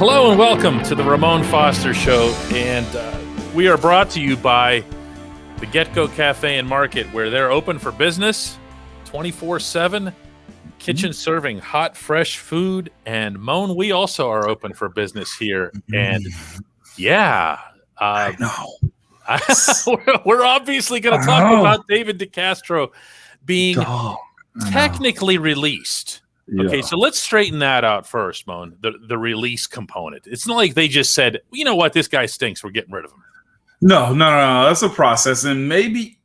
Hello and welcome to the Ramon Foster Show, and we are brought to you by the Get-Go Cafe and Market, where they're open for business 24/7, kitchen serving hot, fresh food. And Moan, we also are open for business here. And yeah, I know. we're obviously going to talk about David DeCastro being technically released. Yeah. Okay, so let's straighten that out first, Moan, the release component. It's not like they just said, you know what, this guy stinks, we're getting rid of him. No. That's a process. And maybe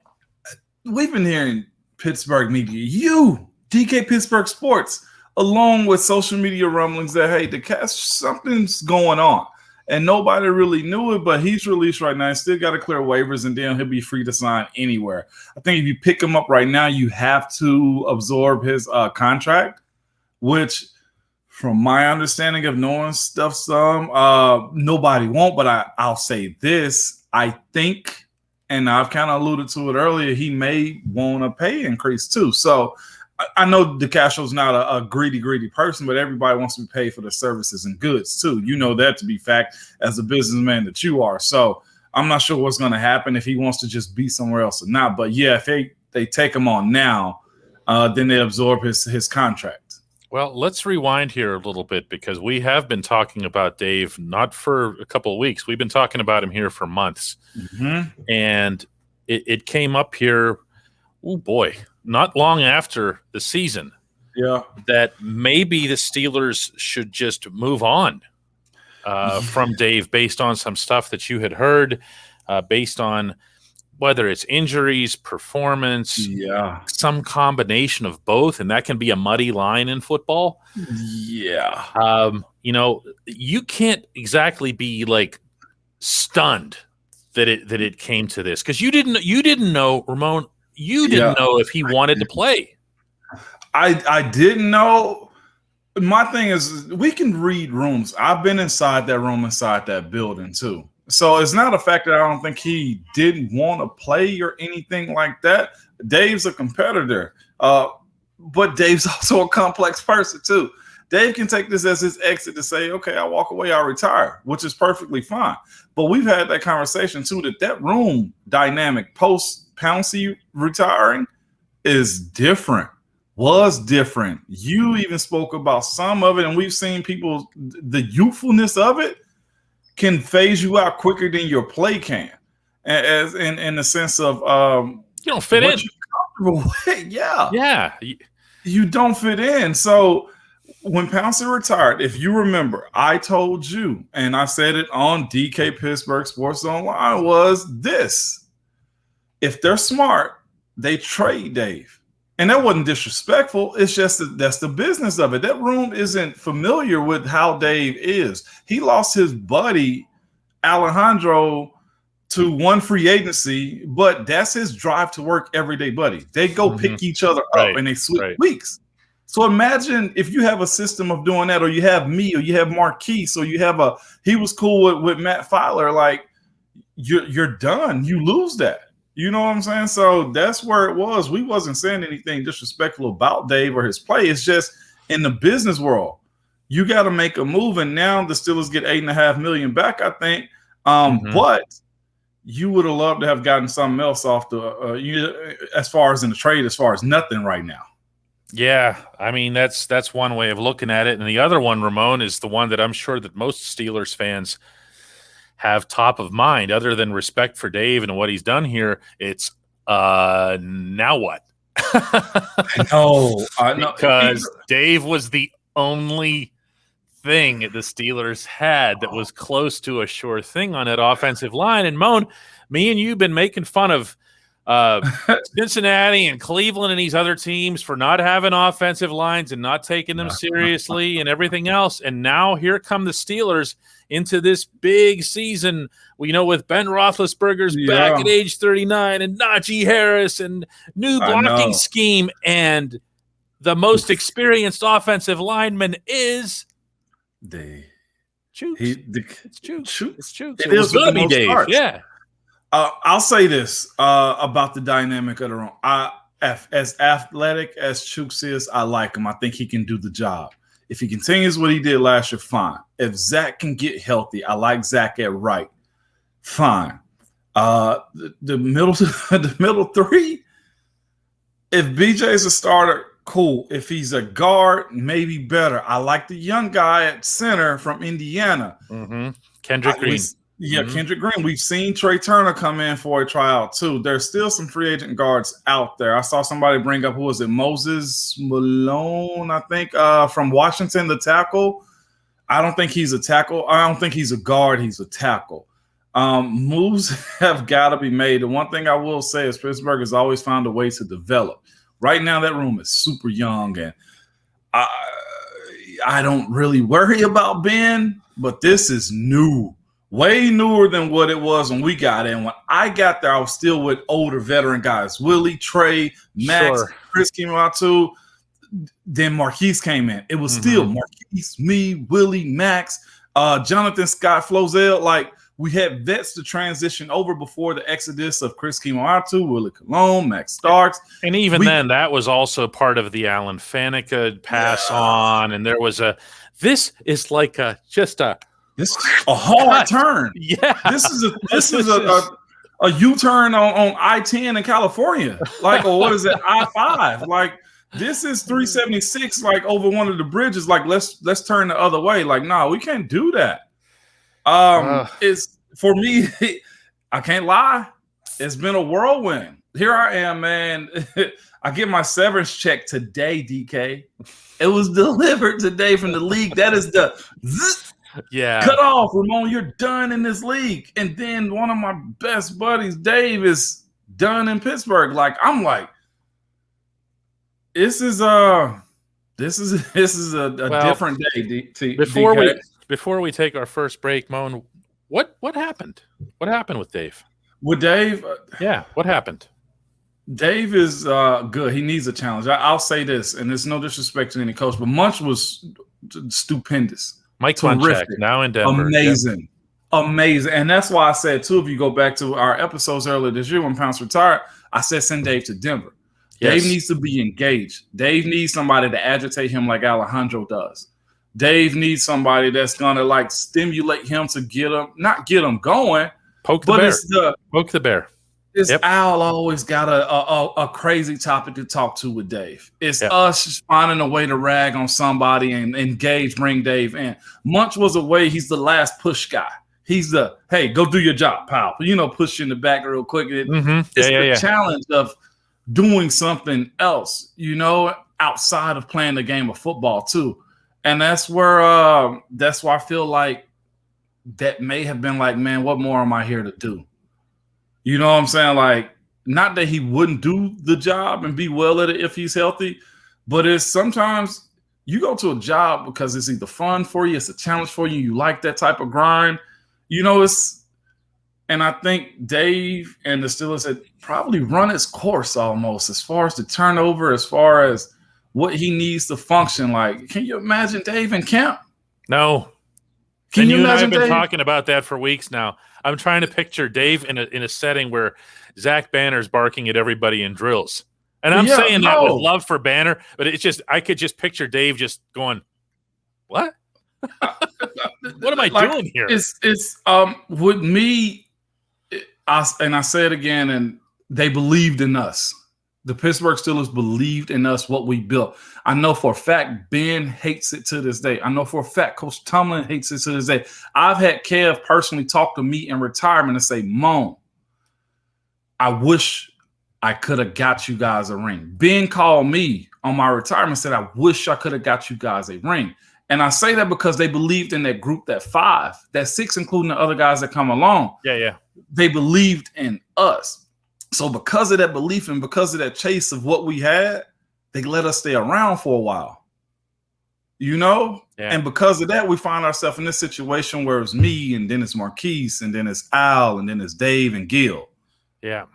we've been hearing Pittsburgh media, DK Pittsburgh Sports, along with social media rumblings that, hey, something's going on. And nobody really knew it, but he's released right now. He's still got to clear waivers, and then he'll be free to sign anywhere. I think if you pick him up right now, you have to absorb his contract, which, from my understanding of knowing stuff, nobody won't. But I'll say this. I think, and I've kind of alluded to it earlier, he may want a pay increase too. So I know DeCastro's not a greedy person, but everybody wants to be paid for their services and goods too. You know that to be fact as a businessman that you are. So I'm not sure what's going to happen if he wants to just be somewhere else or not. But yeah, if they take him on now, then they absorb his contract. Well, let's rewind here a little bit, because we have been talking about Dave not for a couple of weeks. We've been talking about him here for months. Mm-hmm. And it came up here, oh boy, not long after the season, that maybe the Steelers should just move on from Dave based on some stuff that you had heard, based on whether it's injuries, performance, some combination of both, and that can be a muddy line in football. Yeah. You can't exactly be like stunned that it came to this, because you didn't know, Ramon. You didn't know if he wanted to play. I didn't know. My thing is, we can read rooms. I've been inside that room, inside that building too. So it's not a fact that I don't think he didn't want to play or anything like that. Dave's a competitor, but Dave's also a complex person too. Dave can take this as his exit to say, okay, I walk away, I retire, which is perfectly fine. But we've had that conversation too, that room dynamic post-Pouncey retiring was different. You even spoke about some of it, and we've seen people, the youthfulness of it can phase you out quicker than your play can, as in the sense of you don't fit in. You're comfortable with. Yeah, you don't fit in. So when Pouncey retired, if you remember, I told you, and I said it on DK Pittsburgh Sports Online, was this: if they're smart, they trade Dave. And that wasn't disrespectful. It's just that's the business of it. That room isn't familiar with how Dave is. He lost his buddy, Alejandro, to one free agency, but that's his drive to work everyday buddy. They go pick each other up and they switch weeks. So imagine if you have a system of doing that, or you have me, or you have Marquise, or you have he was cool with Matt Filer, like you're done. You lose that. You know what I'm saying? So that's where it was. We wasn't saying anything disrespectful about Dave or his play. It's just in the business world, you got to make a move. And now the Steelers get $8.5 million back, I think. But you would have loved to have gotten something else off as far as in the trade, as far as nothing right now. Yeah, I mean, that's one way of looking at it. And the other one, Ramon, is the one that I'm sure that most Steelers fans have top of mind, other than respect for Dave and what he's done here. It's now what? I know. Because Dave was the only thing the Steelers had that was close to a sure thing on that offensive line. And Moan, me and you have been making fun of Cincinnati and Cleveland and these other teams for not having offensive lines and not taking them seriously and everything else. And now here come the Steelers into this big season, with Ben Roethlisberger's back at age 39 and Najee Harris and new blocking scheme, and the most experienced offensive lineman is Chooks. It's Chooks. It was going to be Dave. Starts. Yeah. I'll say this about the dynamic of the room. As athletic as Chooks is, I like him. I think he can do the job. If he continues what he did last year, fine. If Zach can get healthy, I like Zach at right. Fine. The middle three, if BJ is a starter, cool. If he's a guard, maybe better. I like the young guy at center from Indiana. Mm-hmm. Kendrick Green. Kendrick Green. We've seen Trey Turner come in for a tryout too. There's still some free agent guards out there. I saw somebody bring up, who was it? Moses Malone, I think, from Washington, the tackle. I don't think he's a tackle. I don't think he's a guard. He's a tackle. Moves have got to be made. The one thing I will say is Pittsburgh has always found a way to develop. Right now, that room is super young, and I don't really worry about Ben, but this is new. Way newer than what it was when we got in. When I got there, I was still with older veteran guys. Willie, Trey, Max, Chris came out too. Then Marquise came in. It was still Marquise, me, Willie, Max, Jonathan Scott, Flozell. Like, we had vets to transition over before the exodus of Chris Kimoatu, Willie Colon, Max Starks. And even then, that was also part of the Alan Faneca pass on. And there was this is like just a hard turn. Yeah. This is a U-turn on I-10 in California. Like, or what is it, I-5? Like, this is 376, like over one of the bridges. Like, let's turn the other way. Like, no, we can't do that. It's for me, I can't lie. It's been a whirlwind. Here I am, man. I get my severance check today, DK. It was delivered today from the league. That is the cut off, Ramon. You're done in this league. And then one of my best buddies, Dave, is done in Pittsburgh. Like, I'm like, this is a different day. Before we take our first break, Moan, what happened? What happened with Dave? With Dave? Yeah, what happened? Dave is good. He needs a challenge. I'll say this, and there's no disrespect to any coach, but Munch was stupendous. Mike Munchak, now in Denver. Amazing. And that's why I said, too, if you go back to our episodes earlier this year when Pounce retired, I said send Dave to Denver. Yes. Dave needs to be engaged. Dave needs somebody to agitate him like Alejandro does. Dave needs somebody that's going to, like, stimulate him to not get him going. Poke the bear. Al always got a crazy topic to talk to with Dave. It's us just finding a way to rag on somebody and engage, bring Dave in. Munch was a way. He's the last push guy. He's the, hey, go do your job, pal. Push you in the back real quick. It's the challenge of doing something else, outside of playing the game of football too. And that's where that's why I feel like that may have been like, man, what more am I here to do? You know what I'm saying? Like, not that he wouldn't do the job and be well at it if he's healthy, but it's sometimes you go to a job because it's either fun for you, it's a challenge for you, you like that type of grind. And I think Dave and the Steelers had probably run its course almost as far as the turnover, as far as what he needs to function. Like, can you imagine Dave in camp? No. Can you imagine? And I have been talking about that for weeks now. I'm trying to picture Dave in a setting where Zach Banner's barking at everybody in drills. And I'm saying that with love for Banner, but it's just, I could just picture Dave just going, what? What am I doing here? It's with me, I say it again, and they believed in us. The Pittsburgh Steelers believed in us, what we built. I know for a fact Ben hates it to this day. I know for a fact Coach Tomlin hates it to this day. I've had Kev personally talk to me in retirement and say, Moan, I wish I could have got you guys a ring. Ben called me on my retirement and said, I wish I could have got you guys a ring. And I say that because they believed in that group, that 5, that 6, including the other guys that come along. Yeah. They believed in us. So because of that belief and because of that chase of what we had, they let us stay around for a while. Yeah. And because of that, we find ourselves in this situation where it's me, and then it's Marquise, and then it's Al, and then it's Dave and Gil. Yeah.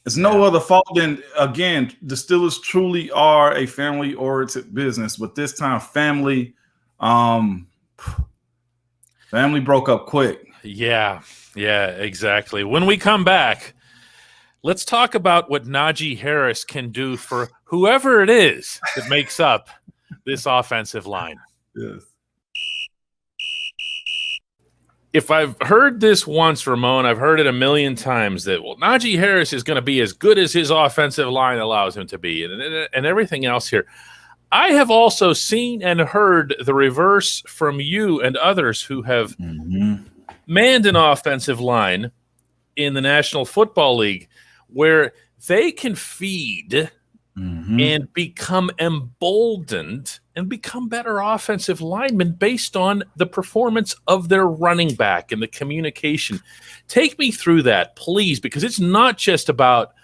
It's no other fault than, again, the Steelers truly are a family-oriented business, but this time family broke up quick. Yeah, exactly. When we come back, let's talk about what Najee Harris can do for whoever it is that makes up this offensive line. Yes. If I've heard this once, Ramon, I've heard it a million times that, well, Najee Harris is going to be as good as his offensive line allows him to be and everything else here. I have also seen and heard the reverse from you and others who have manned an offensive line in the National Football League where they can feed and become emboldened and become better offensive linemen based on the performance of their running back and the communication. Take me through that, please, because it's not just about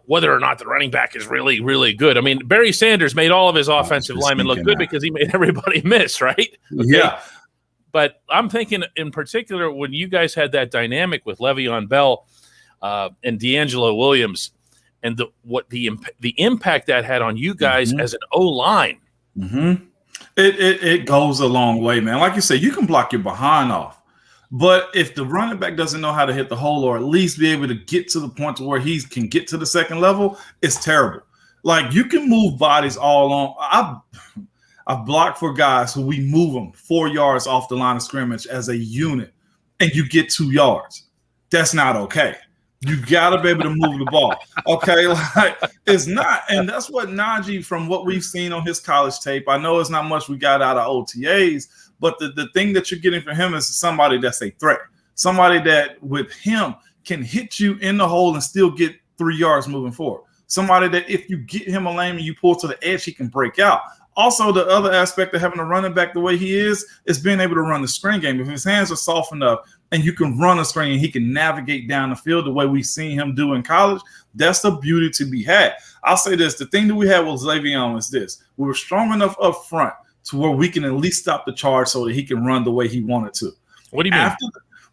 whether or not the running back is really, really good. I mean, Barry Sanders made all of his offensive linemen look good because he made everybody miss, right? Okay? Yeah. But I'm thinking in particular when you guys had that dynamic with Le'Veon Bell and D'Angelo Williams, and the impact that had on you guys as an O-line. It goes a long way, man. Like you said, you can block your behind off. But if the running back doesn't know how to hit the hole or at least be able to get to the point to where he can get to the second level, it's terrible. Like, you can move bodies all on. I've blocked for guys who we move them 4 yards off the line of scrimmage as a unit, and you get 2 yards. That's not okay. You got to be able to move the ball. Okay, like, it's not. And that's what Najee, from what we've seen on his college tape, I know it's not much we got out of OTAs, but the thing that you're getting from him is somebody that's a threat. Somebody that with him can hit you in the hole and still get 3 yards moving forward. Somebody that if you get him a lane and you pull to the edge, he can break out. Also, the other aspect of having a running back the way he is being able to run the screen game. If his hands are soft enough and you can run a screen and he can navigate down the field the way we've seen him do in college, that's the beauty to be had. I'll say this. The thing that we had with Le'Veon is this. We were strong enough up front to where we can at least stop the charge so that he can run the way he wanted to. What do you mean?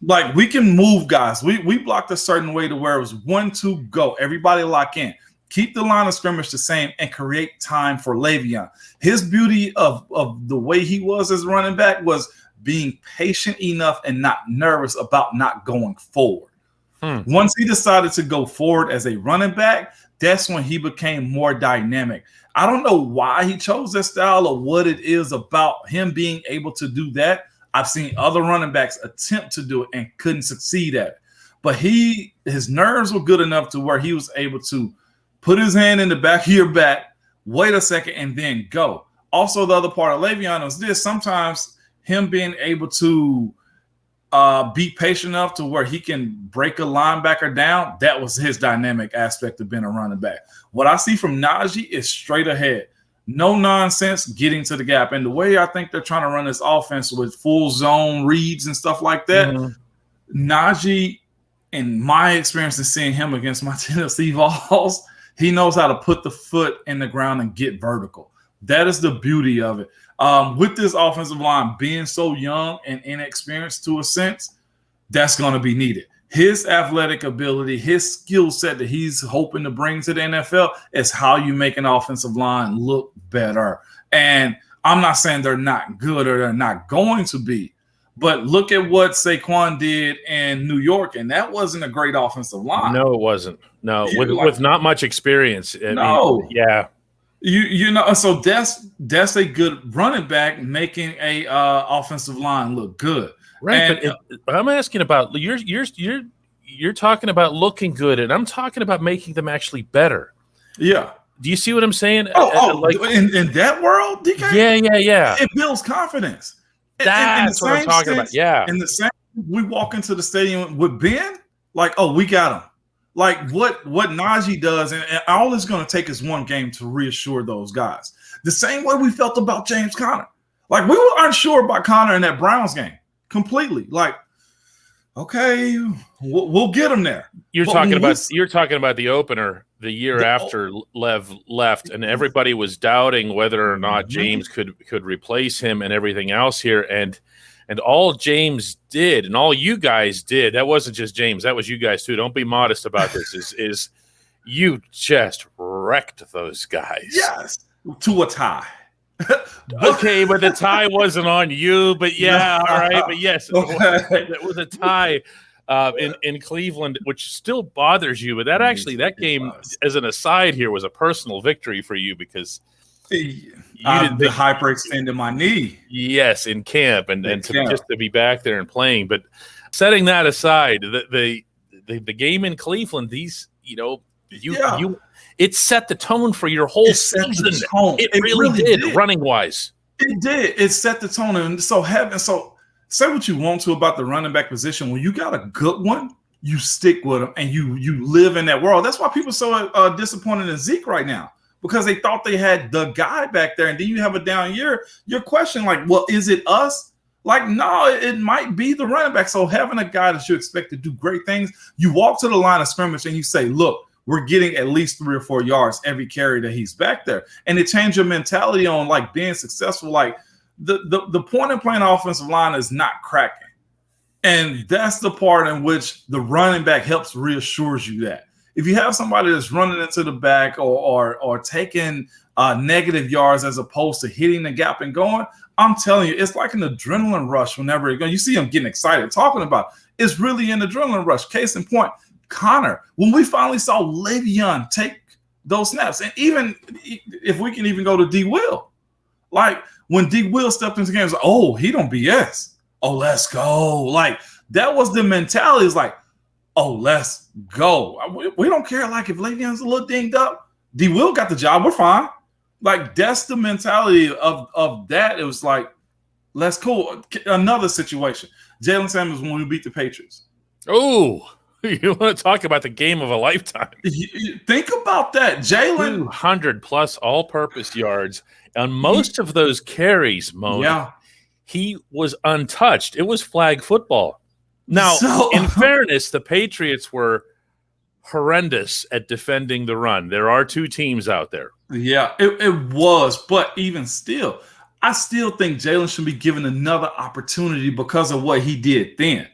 Like, we can move guys. We blocked a certain way to where it was 1-2 go. Everybody lock in. Keep the line of scrimmage the same and create time for Le'Veon. His beauty of the way he was as running back was being patient enough and not nervous about not going forward. Once he decided to go forward as a running back, that's when he became more dynamic. I don't know why he chose that style or what it is about him being able to do that. I've seen other running backs attempt to do it and couldn't succeed at it. But his nerves were good enough to where he was able to put his hand in the back of your back, wait a second, and then go. Also, the other part of Le'Veon is this. Sometimes him being able to be patient enough to where he can break a linebacker down, that was his dynamic aspect of being a running back. What I see from Najee is straight ahead. No nonsense, getting to the gap. And the way I think they're trying to run this offense with full zone reads and stuff like that, Najee, in my experience of seeing him against my Tennessee Vols, he knows how to put the foot in the ground and get vertical. That is the beauty of it. With this offensive line being so young and inexperienced to a sense, that's going to be needed. His athletic ability, his skill set that he's hoping to bring to the NFL is how you make an offensive line look better. And I'm not saying they're not good or they're not going to be, but look at what Saquon did in New York, and that wasn't a great offensive line. No, it wasn't. No, with not much experience. I mean, yeah. You know, so that's a good running back making a offensive line look good. Right, and, but I'm asking about you're talking about looking good, and I'm talking about making them actually better. Yeah. Do you see what I'm saying? Like in that world, DK? Yeah. It builds confidence. That's what I'm talking about. Yeah. In the same, we walk into the stadium with Ben, like, oh, we got him. Like what Najee does, and all it's going to take is one game to reassure those guys. The same way we felt about James Conner. Like, we were unsure about Conner in that Browns game completely. Like, okay, we'll get him there. You're talking about the opener the year after Lev left, and everybody was doubting whether or not James could replace him and everything else here. And all James did, and all you guys did, that wasn't just James, that was you guys too. Don't be modest about this. Is you just wrecked those guys. Yes, to a tie. Okay, but the tie wasn't on you. But yeah, all right. But yes, it was a tie in Cleveland, which still bothers you. But that game, as an aside here, was a personal victory for you because I hyperextended my knee. Yes, in camp, and just to be back there and playing. But setting that aside, the game in Cleveland, it set the tone for your whole season. It really did, running wise. It did. It set the tone, and so say what you want to about the running back position. When you got a good one, you stick with them, and you live in that world. That's why people are so disappointed in Zeke right now, because they thought they had the guy back there, and then you have a down year. You're questioning, like, well, is it us? Like, no, it might be the running back. So having a guy that you expect to do great things, you walk to the line of scrimmage and you say, look, we're getting at least 3 or 4 yards every carry that he's back there. And it changed your mentality on, like, being successful. Like, the point in playing offensive line is not cracking. And that's the part in which the running back helps reassures you that. If you have somebody that's running into the back or taking negative yards as opposed to hitting the gap and going, I'm telling you, it's like an adrenaline rush whenever it goes. You see them getting excited talking about it. It's really an adrenaline rush. Case in point, Connor, when we finally saw Le'Veon take those snaps, and even if we can even go to D. Will, like when D. Will stepped into the game, it's like, oh, he don't BS. Oh, let's go. Like that was the mentality. It's like, oh, let's go. We don't care. Like if Le'Veon's a little dinged up, D. Will got the job. We're fine. Like that's the mentality of that. It was like, let's go. Another situation. Jalen Samuels when we beat the Patriots. Oh, you want to talk about the game of a lifetime? Think about that. Jalen 200+ all-purpose yards on most of those carries, Mo. Yeah. He was untouched. It was flag football. Now, in fairness, the Patriots were horrendous at defending the run. There are 2 teams out there. Yeah, it was. But even still, I still think Jalen should be given another opportunity because of what he did then.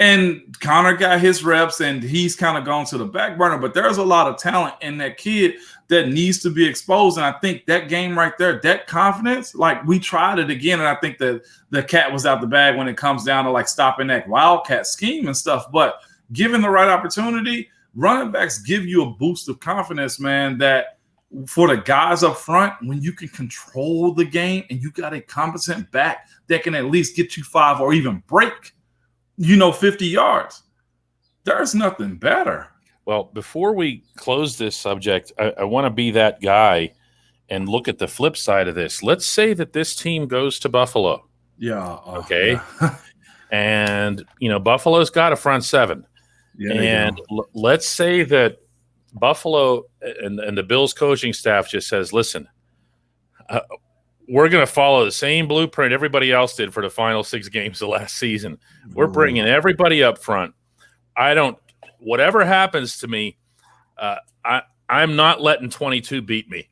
And Connor got his reps, and he's kind of gone to the back burner. But there's a lot of talent in that kid that needs to be exposed. And I think that game right there, that confidence, like we tried it again. And I think that the cat was out the bag when it comes down to like stopping that wildcat scheme and stuff. But given the right opportunity, running backs give you a boost of confidence, man, that for the guys up front, when you can control the game and you got a competent back that can at least get you 5 or even break 50 yards. There's nothing better. Well, before we close this subject, I want to be that guy and look at the flip side of this. Let's say that this team goes to Buffalo. Yeah. Okay. Yeah. And, Buffalo's got a front 7. Yeah, and let's say that Buffalo and the Bills coaching staff just says, listen, we're going to follow the same blueprint everybody else did for the final 6 games of last season. We're bringing everybody up front. Whatever happens to me, I'm not letting 22 beat me.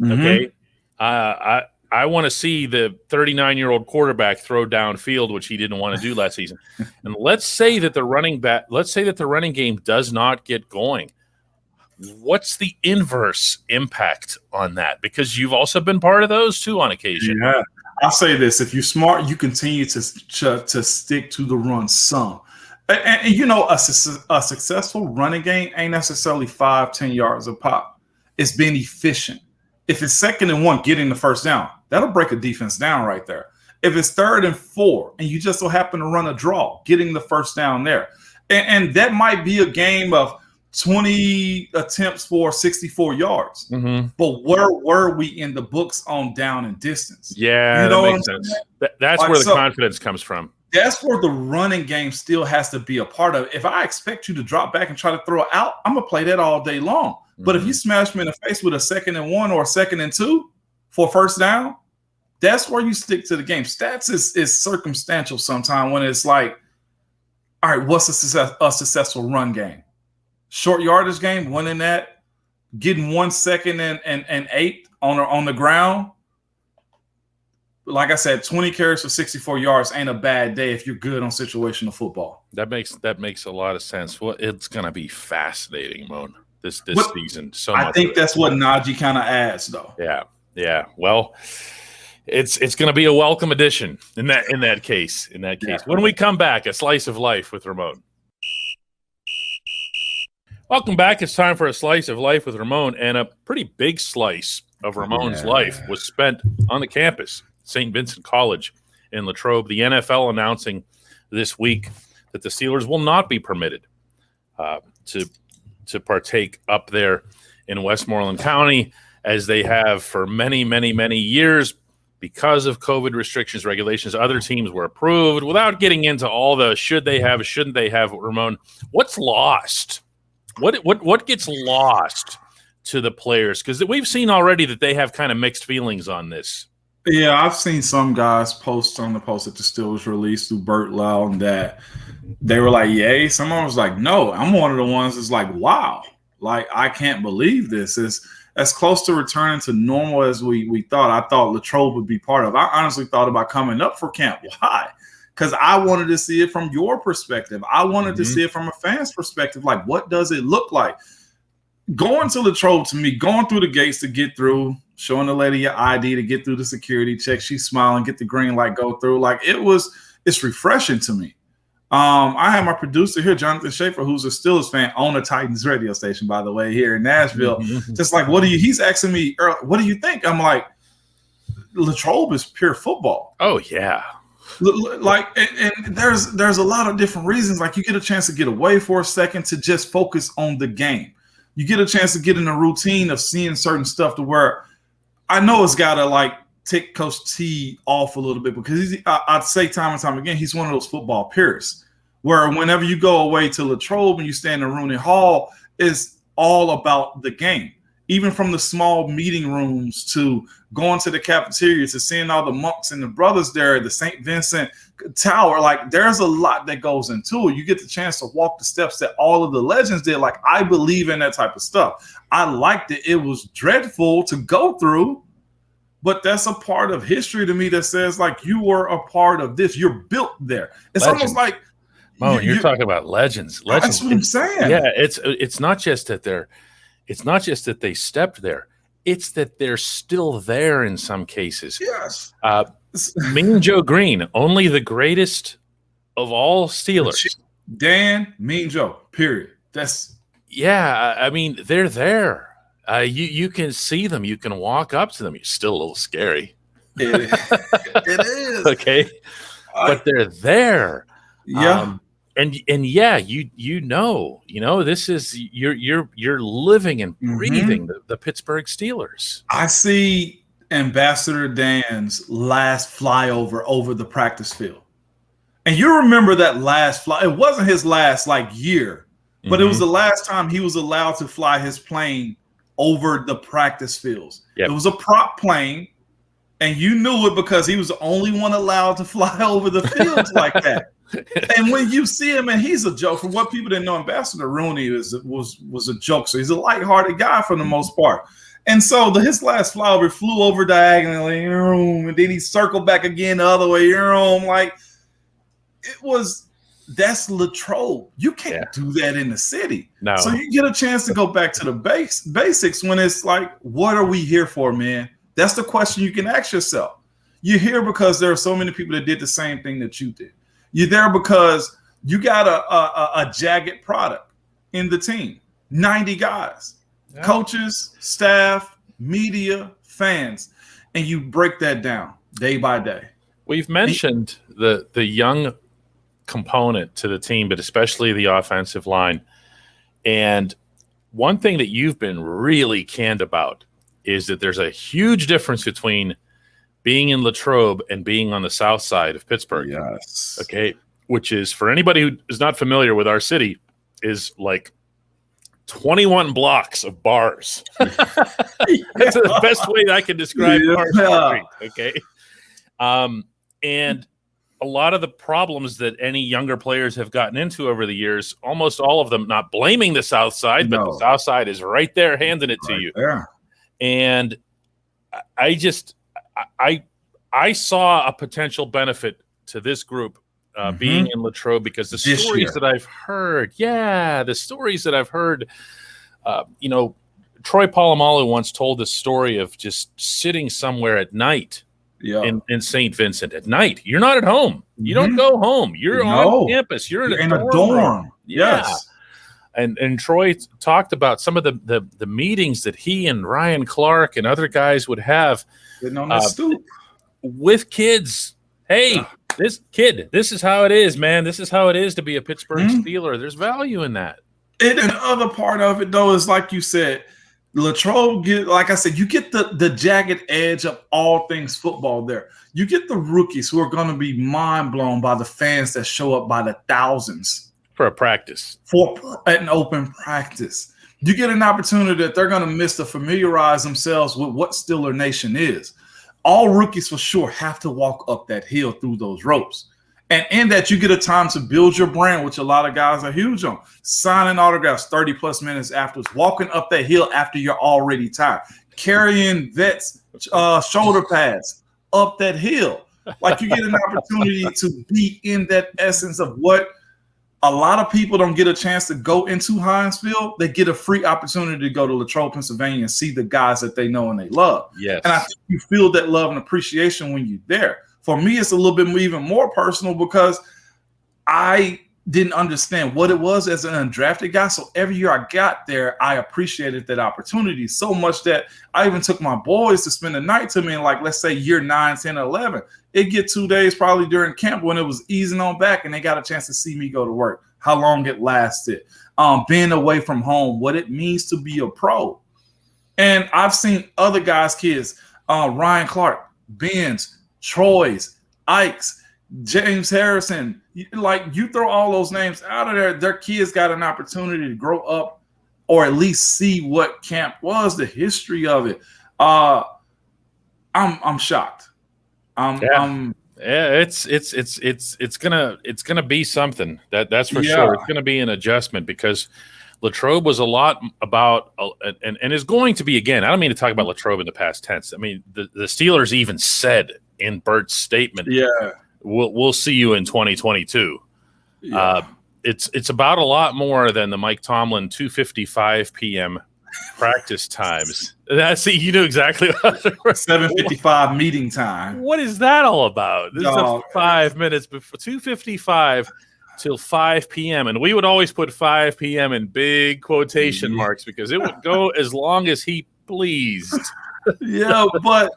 Okay. I want to see the 39-year-old quarterback throw downfield, which he didn't want to do last season. And let's say that the running game does not get going. What's the inverse impact on that? Because you've also been part of those too on occasion. Yeah, I'll say this: if you're smart, you continue to stick to the run some. And a successful running game ain't necessarily 5-10 yards a pop. It's being efficient. If it's 2nd and 1, getting the first down, that'll break a defense down right there. If it's 3rd and 4, and you just so happen to run a draw, getting the first down there, and that might be a game of 20 attempts for 64 yards. Mm-hmm. But where were we in the books on down and distance? Yeah, that makes sense. That's where the confidence comes from. That's where the running game still has to be a part of it. If I expect you to drop back and try to throw it out, I'm going to play that all day long. Mm-hmm. But if you smash me in the face with a 2nd and 1 or a 2nd and 2 for first down, that's where you stick to the game. Stats is circumstantial sometimes when it's like, all right, what's a successful run game? Short yardage game, winning that, getting 1 second and 8 on the ground. Like I said, 20 carries for 64 yards ain't a bad day if you're good on situational football. That makes a lot of sense. Well, it's going to be fascinating, Moan, this season. So I think that's what Najee kind of adds, though. Yeah. Well, it's going to be a welcome addition in that case. Yeah. When we come back, a slice of life with Ramon. Welcome back. It's time for a slice of life with Ramon, and a pretty big slice of Ramon's life was spent on the campus, Saint Vincent College in Latrobe. The NFL announcing this week that the Steelers will not be permitted to partake up there in Westmoreland County, as they have for many, many, many years because of COVID restrictions, regulations. Other teams were approved. Without getting into all the should they have, shouldn't they have, Ramon, what's lost? What gets lost to the players? Because we've seen already that they have kind of mixed feelings on this. Yeah, I've seen some guys post on the post that the Steelers released through Burt Loud that they were like, yay. Someone was like, no. I'm one of the ones that's like, wow. Like, I can't believe this. It's as close to returning to normal as we thought. I thought Latrobe would be part of. I honestly thought about coming up for camp. Why? Because I wanted to see it from your perspective. I wanted to see it from a fan's perspective. Like, what does it look like? Going to Latrobe, to me, going through the gates to get through, showing the lady your ID to get through the security check, she's smiling, get the green light, go through. Like, it's refreshing to me. I have my producer here, Jonathan Schaefer, who's a Steelers fan on a Titans radio station, by the way, here in Nashville. Just like, he's asking me, what do you think? I'm like, Latrobe is pure football. Oh, yeah. Like, and there's a lot of different reasons. Like, you get a chance to get away for a second to just focus on the game. You get a chance to get in a routine of seeing certain stuff to where I know it's got to, like, tick Coach T off a little bit, because I'd say time and time again, he's one of those football purists where whenever you go away to Latrobe and you stand in Rooney Hall, it's all about the game. Even from the small meeting rooms to going to the cafeteria to seeing all the monks and the brothers there, the Saint Vincent Tower, like, there's a lot that goes into it. You get the chance to walk the steps that all of the legends did. Like, I believe in that type of stuff. I liked it. It was dreadful to go through, but that's a part of history to me that says, like, you were a part of this. You're built there. It's almost like, you're talking about legends. That's what I'm saying. Yeah, it's not just that they stepped there. It's that they're still there in some cases. Yes. Mean Joe Green, only the greatest of all Steelers. Dan, Mean Joe, period. I mean, they're there. You can see them. You can walk up to them. You're still a little scary. It is. Okay. But they're there. Yeah. And yeah, you know, this is you're living and breathing the Pittsburgh Steelers. I see Ambassador Dan's last flyover over the practice field. And you remember that last fly. It wasn't his last year, but it was the last time he was allowed to fly his plane over the practice fields. Yep. It was a prop plane, and you knew it because he was the only one allowed to fly over the fields like that. And when you see him, and he's a joke. For what people didn't know, Ambassador Rooney was a joke. So he's a lighthearted guy for the most part. And so his last flyover flew over diagonally, and then he circled back again the other way. Like, that's Latrobe. You can't do that in the city. No. So you get a chance to go back to the basics when it's like, what are we here for, man? That's the question you can ask yourself. You're here because there are so many people that did the same thing that you did. You're there because you got a jagged product in the team. 90 guys, coaches, staff, media, fans, and you break that down day by day. We've mentioned the young component to the team, but especially the offensive line. And one thing that you've been really canned about is that there's a huge difference between being in Latrobe and being on the south side of Pittsburgh. Yes. Okay. Which is, for anybody who is not familiar with our city, is like 21 blocks of bars. That's the best way I can describe our street. Okay. And a lot of the problems that any younger players have gotten into over the years, almost all of them, not blaming the south side, but the south side is right there handing it to you. There. And I saw a potential benefit to this group being in Latrobe, because the stories that I've heard, Troy Polamalu once told this story of just sitting somewhere at night in Saint Vincent at night. You're not at home. You don't go home. You're on campus. You're in a dorm. Yes. And Troy talked about some of the meetings that he and Ryan Clark and other guys would have on the stoop with kids. Hey, this is how it is, man. This is how it is to be a Pittsburgh Steeler. There's value in that. And the other part of it, though, is like you said, Latrobe, like I said, you get the jagged edge of all things football there. You get the rookies who are going to be mind blown by the fans that show up by the thousands. For a practice. For an open practice. You get an opportunity that they're going to miss to familiarize themselves with what Steeler Nation is. All rookies for sure have to walk up that hill through those ropes. And in that, you get a time to build your brand, which a lot of guys are huge on. Signing autographs 30-plus minutes afterwards. Walking up that hill after you're already tired. Carrying vets' shoulder pads up that hill. Like you get an opportunity to be in that essence of what a lot of people don't get a chance to go into Heinz Field. They get a free opportunity to go to Latrobe, Pennsylvania, and see the guys that they know and they love. Yes. And I think you feel that love and appreciation when you're there. For me, it's a little bit even more personal because I didn't understand what it was as an undrafted guy. So every year I got there, I appreciated that opportunity so much that I even took my boys to spend the night to me in, like, let's say year 9, 10, 11. It'd get 2 days probably during camp when it was easing on back and they got a chance to see me go to work, how long it lasted, being away from home, what it means to be a pro. And I've seen other guys' kids, Ryan Clark, Ben's, Troy's, Ike's, James Harrison, like you throw all those names out of there, their kids got an opportunity to grow up or at least see what camp was, the history of it. I'm shocked. It's gonna be something that's for sure. It's gonna be an adjustment because Latrobe was a lot about and is going to be again. I don't mean to talk about Latrobe in the past tense. I mean the Steelers even said in Bert's statement, we'll see you in 2022. Yeah. It's about a lot more than the Mike Tomlin 2:55 p.m. practice times. See, you knew exactly what 7:55 meeting time. What is that all about? This is 5 minutes before 2:55 till 5 p.m. And we would always put 5 p.m. in big quotation marks because it would go as long as he pleased. Yeah, but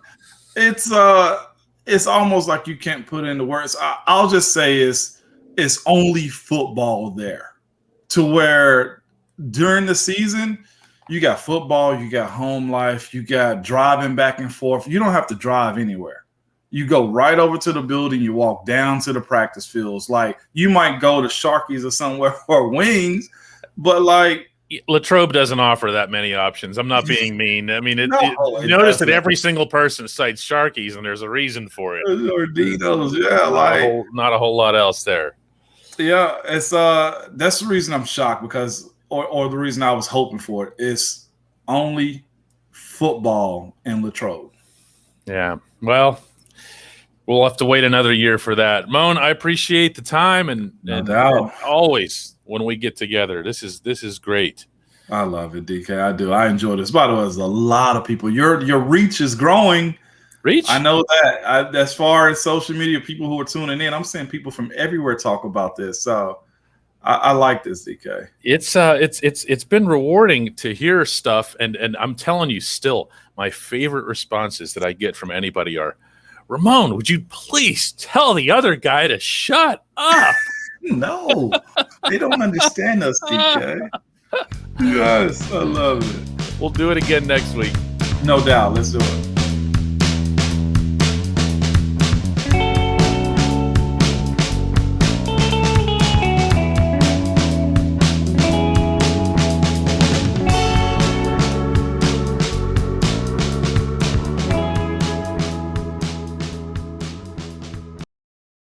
it's almost like you can't put into words. I'll just say it's only football there, to where during the season you got football, you got home life, you got driving back and forth. You don't have to drive anywhere. You go right over to the building, you walk down to the practice fields. Like you might go to Sharky's or somewhere for wings, but like Latrobe doesn't offer that many options. I'm not being mean. I mean, you notice that every single person cites Sharky's, and there's a reason for it. Or Dino's, not a whole lot else there. Yeah, it's that's the reason I'm shocked because, or the reason I was hoping for it is only football in Latrobe. Yeah, well, we'll have to wait another year for that. Moan, I appreciate the time and always. When we get together, this is great. I love it, DK. I do. I enjoy this. By the way, there's a lot of people. Your reach is growing. Reach? I know that. As far as social media, people who are tuning in, I'm seeing people from everywhere talk about this. So I like this, DK. It's been rewarding to hear stuff, and I'm telling you, still, my favorite responses that I get from anybody are, Ramon, would you please tell the other guy to shut up? No, they don't understand us, DK. Yes, I love it. We'll do it again next week. No doubt. Let's do it.